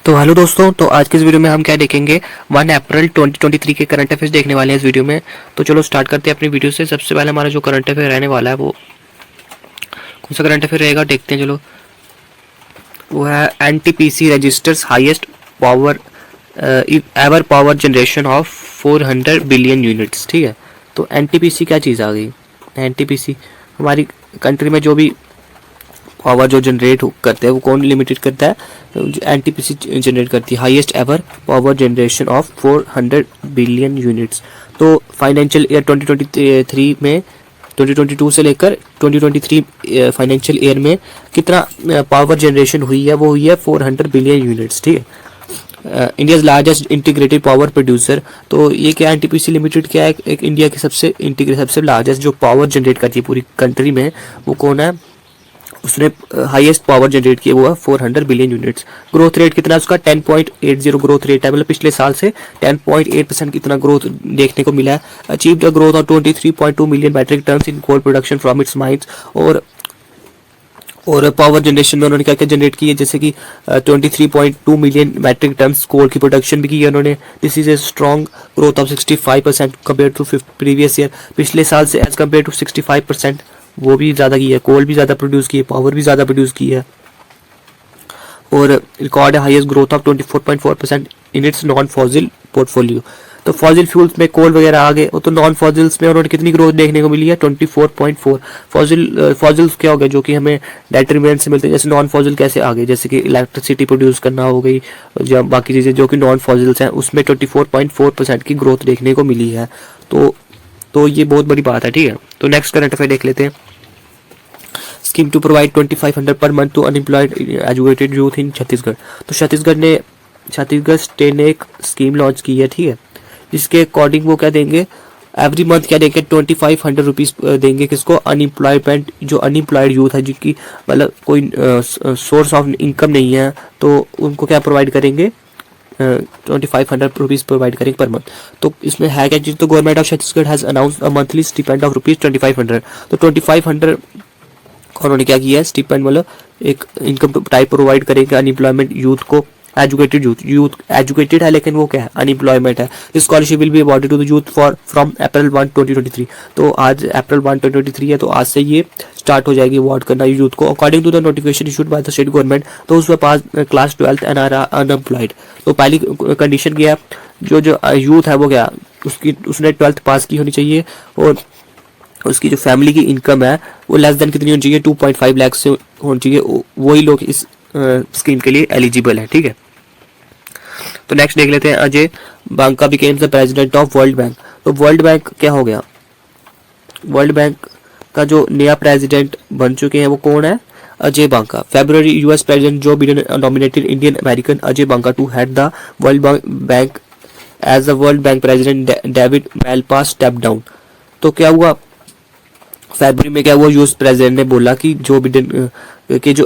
तो हेलो दोस्तों, तो आज के इस वीडियो में हम क्या देखेंगे 1 अप्रैल 2023 के करंट अफेयर्स देखने वाले हैं इस वीडियो में। तो चलो स्टार्ट करते हैं अपनी वीडियो से। सबसे पहले हमारा जो करंट अफेयर रहने वाला है वो कौन सा करंट अफेयर रहेगा देखते हैं। चलो, वो है NTPC registers highest power ever power generation of 400 billion units. ठीक है, तो एनटीपीसी क्या चीज़ आ गई। एनटीपीसी हमारी कंट्री में जो भी पावर जो जनरेट करते हैं वो कौन लिमिटेड करता है, एनटीपीसी जनरेट करती है highest ever power generation of 400 billion units. तो फाइनेंशियल ईयर 2023 में 2022 से लेकर 2023 फाइनेंशियल ईयर में कितना पावर जनरेशन हुई है, वो हुई है 400 बिलियन यूनिट्स। ठीक है, India's largest integrated power producer. तो ये क्या एनटीपीसी लिमिटेड क्या है, एक इंडिया की सबसे लार्जेस्ट जो पावर जनरेट करती है पूरी कंट्री में, वो कौन है। उसने हाईएस्ट पावर जनरेट किया हुआ 400 बिलियन यूनिट्स। ग्रोथ रेट कितना है उसका 10.80 ग्रोथ रेट है, मतलब पिछले साल से 10.8% कितना ग्रोथ देखने को मिला है। Achieve the growth of 23.2 million metric tons in coal production from its mines. और पावर जनरेशन में उन्होंने क्या क्या जनरेट की है, जैसे कि 23.2 मिलियन मैट्रिक टन्स कोल की प्रोडक्शन भी की है उन्होंने। This is a strong growth of 65% compare to previous year. पिछले साल से एज कम्पेयर टू 65% वो भी ज़्यादा की है, कोल भी ज़्यादा प्रोड्यूस की है, पावर भी ज़्यादा प्रोड्यूस की है। और रिकॉर्ड है highest growth of 24.4% in its non fossil portfolio. तो फॉसिल फ्यूल्स में कोल वगैरह आ गए, तो नॉन फॉसिल्स में उन्होंने कितनी ग्रोथ देखने को मिली है 24.4। फॉसिल्स क्या हो गए जो कि हमें डेट्रीमेंट से मिलते हैं, जैसे नॉन फॉसिल कैसे आ गए, जैसे कि इलेक्ट्रिसिटी प्रोड्यूस करना हो गई, या बाकी चीज़ें जो कि नॉन फॉसिल्स हैं उसमें 24.4% की ग्रोथ देखने को मिली है। तो ये बहुत बड़ी बात है। ठीक है, तो नेक्स्ट करंट अफेयर देख लेते हैं। Scheme to provide 2500 per month to unemployed educated youth in Chhattisgarh. तो छत्तीसगढ़ स्टेट ने एक स्कीम लॉन्च की है। ठीक है, जिसके अकॉर्डिंग वो क्या देंगे, एवरी मंथ क्या देंगे 2500 रुपीज़ देंगे किसको, अनएम्प्लॉयमेंट जो अनएम्प्लॉयड यूथ है जिनकी मतलब कोई सोर्स ऑफ इनकम नहीं है, तो उनको क्या प्रोवाइड करेंगे 2500 रुपीज़ प्रोवाइड करेंगे पर मंथ। तो इसमें है क्या चीज़, तो government of Chhattisgarh has announce a monthly stipend of rupees 2500। तो 2500 उन्होंने क्या किया है, स्टिपेंड मतलब एक इनकम टाइप प्रोवाइड करेंगे अनएम्प्लॉयमेंट यूथ को। एजुकेटेड यूथ एजुकेटेड है लेकिन वो क्या है, अनएम्प्लॉयमेंट है। This scholarship will be awarded to the youth from April 1 2023। तो आज अप्रैल 1 2023 है, तो आज से ये स्टार्ट हो जाएगी अवार्ड करना यूथ को। According to the notification issued by the state government, तो उसमें pass class 12th and are unemployed. तो पहली कंडीशन क्या है, जो यूथ है वो क्या, उसने 12th पास की होनी चाहिए, और उसकी जो फैमिली की इनकम है वो लेस देन कितनी होनी चाहिए, 2.5 लाख से होनी चाहिए। वही लोग इस स्कीम के लिए एलिजिबल है। ठीक है, तो नेक्स्ट देख लेते हैं। Ajay Banka became the president of World bank. तो वर्ल्ड बैंक क्या हो गया, वर्ल्ड बैंक का जो नया प्रेसिडेंट बन चुके हैं वो कौन है, Ajay Banga. February US president Joe Biden nominated Indian American Ajay Banga to head the World Bank as the World Bank president David Malpass step down. तो क्या हुआ, फरवरी में क्या हुआ, यूएस प्रेसिडेंट ने बोला कि जो बिडेन कि जो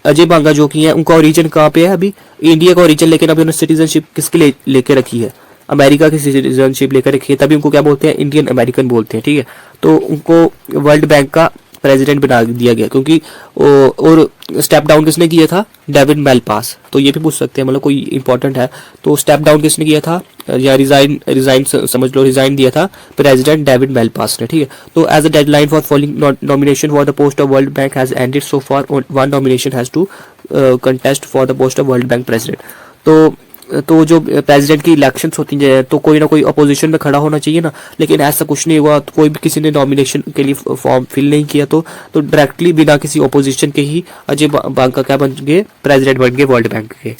अजय बांका जो की है उनका ओरिजिन कहाँ पे है, अभी इंडिया का ओरिजिन, लेकिन अभी उन्होंने सिटीजनशिप किसके लिए लेके रखी है, अमेरिका की सिटीजनशिप लेकर रखी है, तभी उनको क्या बोलते हैं, इंडियन अमेरिकन बोलते हैं। ठीक है, तो उनको वर्ल्ड बैंक का प्रेसिडेंट बना दिया गया, क्योंकि और स्टेप डाउन किसने किया था, डेविड मेलपास। तो ये भी पूछ सकते हैं, मतलब कोई इंपॉर्टेंट है, तो स्टेप डाउन किसने किया था, या रिजाइन समझ लो, रिजाइन दिया था प्रेसिडेंट डेविड मेलपास ने। ठीक है, तो as a deadline for following nomination for the post of World Bank has ended, so for one nomination has to contest for the post of World Bank president. तो जो president की elections होती हैं तो कोई ना कोई अपोजिशन में खड़ा होना चाहिए ना, लेकिन ऐसा कुछ नहीं हुआ। तो कोई भी किसी ने नॉमिनेशन के लिए फॉर्म फिल नहीं किया, तो डायरेक्टली बिना किसी अपोजिशन के ही अजय बांका क्या बन गए, प्रेसिडेंट बन गए वर्ल्ड बैंक के।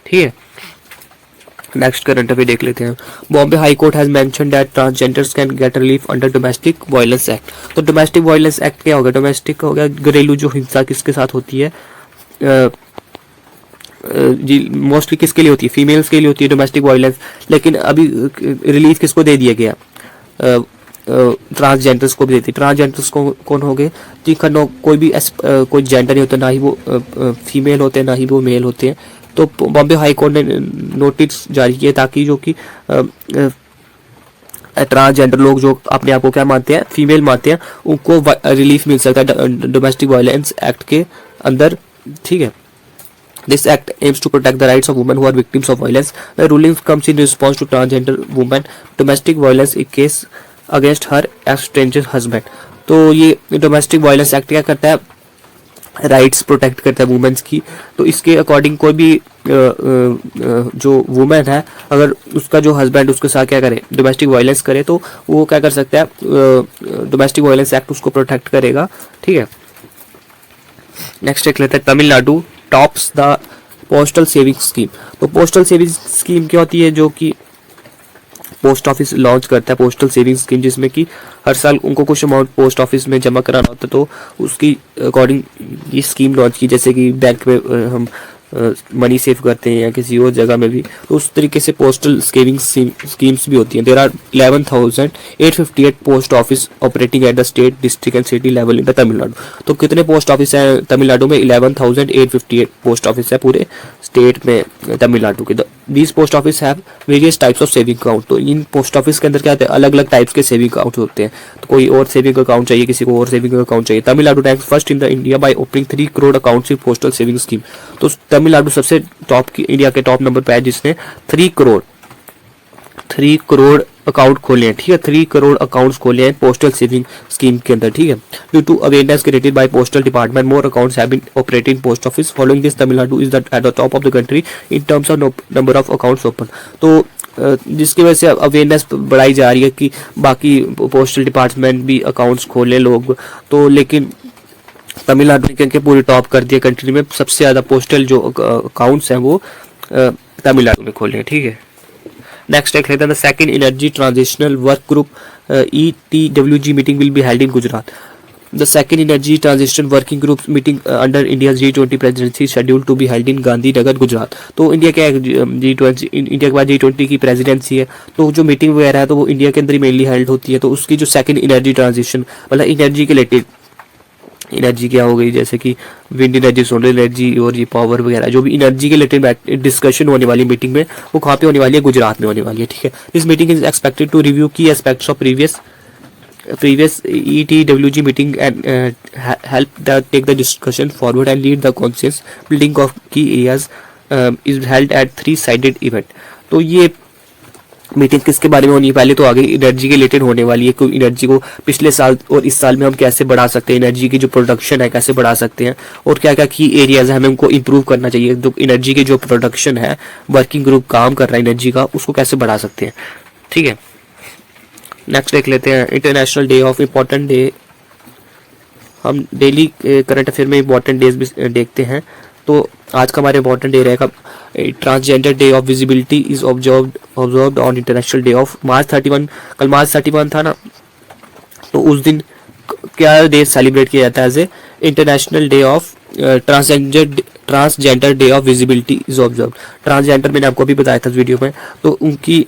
ठीक है, नेक्स्ट करंट अफेयर देख लेते हैं। Bombay high court has mentioned that transgenders can get relief under domestic violence act. तो डोमेस्टिक वायलेंस एक्ट क्या हो गया, डोमेस्टिक हो गया घरेलू जो हिंसा किसके साथ होती है, जी मोस्टली किसके लिए होती है, फीमेल्स के लिए होती है डोमेस्टिक वायलेंस। लेकिन अभी रिलीफ किसको दे दिया गया, ट्रांसजेंडर्स को भी देती है। ट्रांसजेंडर्स को कौन हो गए जी, कोई भी कोई जेंडर नहीं होता, ना ही वो फीमेल होते हैं ना ही वो मेल होते हैं। तो बॉम्बे हाई कोर्ट ने नोटिस जारी किया ताकि जो कि ट्रांसजेंडर लोग जो अपने आप को क्या मानते हैं, फीमेल मानते हैं, उनको रिलीफ मिल सकता है डोमेस्टिक वायलेंस एक्ट के अंदर। ठीक है, This act aims to protect the rights of women who are victims of violence. The ruling comes in response to transgender woman domestic violence in case against her estranged husband. तो ये domestic violence act क्या करता है, rights protect करता है women's की। तो इसके अकॉर्डिंग कोई भी जो वुमेन है, अगर उसका जो हस्बैंड उसके साथ क्या करे, डोमेस्टिक वायलेंस करे, तो वो क्या कर सकता है, डोमेस्टिक वायलेंस एक्ट उसको प्रोटेक्ट करेगा। ठीक है, नेक्स्ट देख लेते हैं, Tamil Nadu tops the postal saving scheme. तो पोस्टल सेविंग स्कीम क्या होती है, जो कि पोस्ट ऑफिस लॉन्च करता है, पोस्टल सेविंग स्कीम, जिसमें कि हर साल उनको कुछ अमाउंट पोस्ट ऑफिस में जमा कराना होता है। तो उसकी अकॉर्डिंग ये स्कीम लॉन्च की, जैसे कि बैंक में हम मनी सेव करते हैं या किसी और जगह में भी, तो उस तरीके से पोस्टल सेविंग स्कीम्स भी होती हैं। There are 11,858 post office operating at the state, district and city level in the Tamil Nadu. तो कितने पोस्ट ऑफिस हैं तमिलनाडु में? 11,858 पोस्ट ऑफिस है पूरे स्टेट में तमिलनाडु के। These post office have various types of saving account. तो इन पोस्ट ऑफिस के अंदर क्या होते हैं, अलग अलग टाइप्स के सेविंग अकाउंट होते हैं। तो कोई और सेविंग अकाउंट चाहिए, किसी को और सेविंग अकाउंट चाहिए। Tamil Nadu ranks first in the India by opening 3 crore accounts in postal saving scheme. तो तमिलनाडु सबसे टॉप की, इंडिया के टॉप नंबर पे है, जिसने 3 करोड़ अकाउंट खोले हैं। ठीक है, 3 करोड़ अकाउंट्स खोले हैं पोस्टल सेविंग स्कीम के अंदर। ठीक है, due to awareness created by postal department, more accounts have been operated in post office. Following this Tamil Nadu is at the top of the country in terms of number of accounts open. तो जिसकी वजह से awareness बढ़ाई जा रही है कि बाकी पोस्टल डिपार्टमेंट भी अकाउंट्स खोले लोग, तो लेकिन तमिलनाडु ने के पूरे टॉप कर दिया कंट्री में। सबसे ज़्यादा पोस्टल जो अकाउंट्स हैं वो तमिलनाडु में खोले हैं। ठीक है, नेक्स्ट देख लेते हैं, the second energy transitional work group ETWG meeting will be held in Gujarat. The second energy transition working group meeting under India G20 presidency schedule to be held in Gandhinagar Gujarat. तो इंडिया क्या है, G20, इंडिया के बाद G20 की presidency है, तो जो meeting वगैरह है तो वो इंडिया के अंदर ही मेनली हेल्ड होती है। तो उसकी जो सेकंड एनर्जी ट्रांजिशन, मतलब एनर्जी के रिलेटेड, एनर्जी क्या हो गई, जैसे कि विंड एनर्जी, सोलर एनर्जी और ये पावर वगैरह, जो भी एनर्जी के रिलेटेड डिस्कशन होने वाली मीटिंग में, वो कहाँ पे होने वाली है, गुजरात में होने वाली है। ठीक है, this meeting is expected to review key aspects of previous ETWG meeting and help the take the discussion forward and lead the conscious building of key areas is held at 3-साइडेड इवेंट। तो ये meeting किसके बारे में होनी है, पहले तो आगे एनर्जी के रिलेटेड होने वाली है, क्योंकि एनर्जी को पिछले साल और इस साल में हम कैसे बढ़ा सकते हैं, एनर्जी की जो प्रोडक्शन है कैसे बढ़ा सकते हैं, और क्या क्या की एरियाज है हमें उनको इंप्रूव करना चाहिए। जो एनर्जी की जो प्रोडक्शन है, वर्किंग ग्रुप काम कर रहा है एनर्जी का, उसको कैसे बढ़ा सकते हैं। ठीक है, नेक्स्ट देख लेते हैं, international day of important day. हम डेली करंट अफेयर में इम्पोर्टेंट डेज भी देखते हैं। तो आज का हमारा इम्पोर्टेंट डे रहेगा transgender day of visibility is observed on international day of March 31। कल March 31 था ना, तो उस दिन क्या डे सेलिब्रेट किया जाता है, as a international day of transgender day of visibility is observed. Transgender मैंने आपको अभी बताया था इस वीडियो में, तो उनकी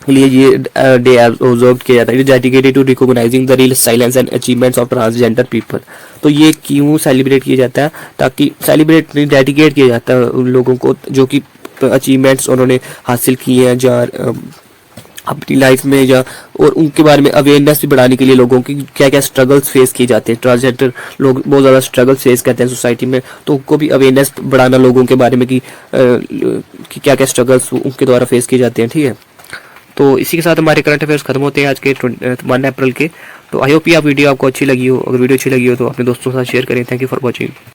लिए ये डे ऑब्जर्व किया जाता है। Dedicated to recognising the resilience and achievements of transgender people. तो ये क्यों सेलिब्रेट किया जाता है, ताकि सेलिब्रेट नहीं, डेडिकेट किया जाता है उन लोगों को जो कि अचीवमेंट्स उन्होंने हासिल किए हैं या अपनी लाइफ में, या और उनके बारे में अवेयरनेस भी बढ़ाने के लिए लोगों की क्या क्या स्ट्रगल्स फेस किए जाते हैं। ट्रांसजेंडर लोग बहुत ज़्यादा स्ट्रगल्स फेस करते हैं सोसाइटी में, तो उनको भी अवेयरनेस बढ़ाना लोगों के बारे में कि क्या क्या स्ट्रगल्स उनके द्वारा फेस किए जाते हैं। ठीक है, तो इसी के साथ हमारे करंट अफेयर्स खत्म होते हैं आज के 1 अप्रैल के। तो आई होप ये आप वीडियो आपको अच्छी लगी हो। अगर वीडियो अच्छी लगी हो तो अपने दोस्तों के साथ शेयर करें। Thank you for watching.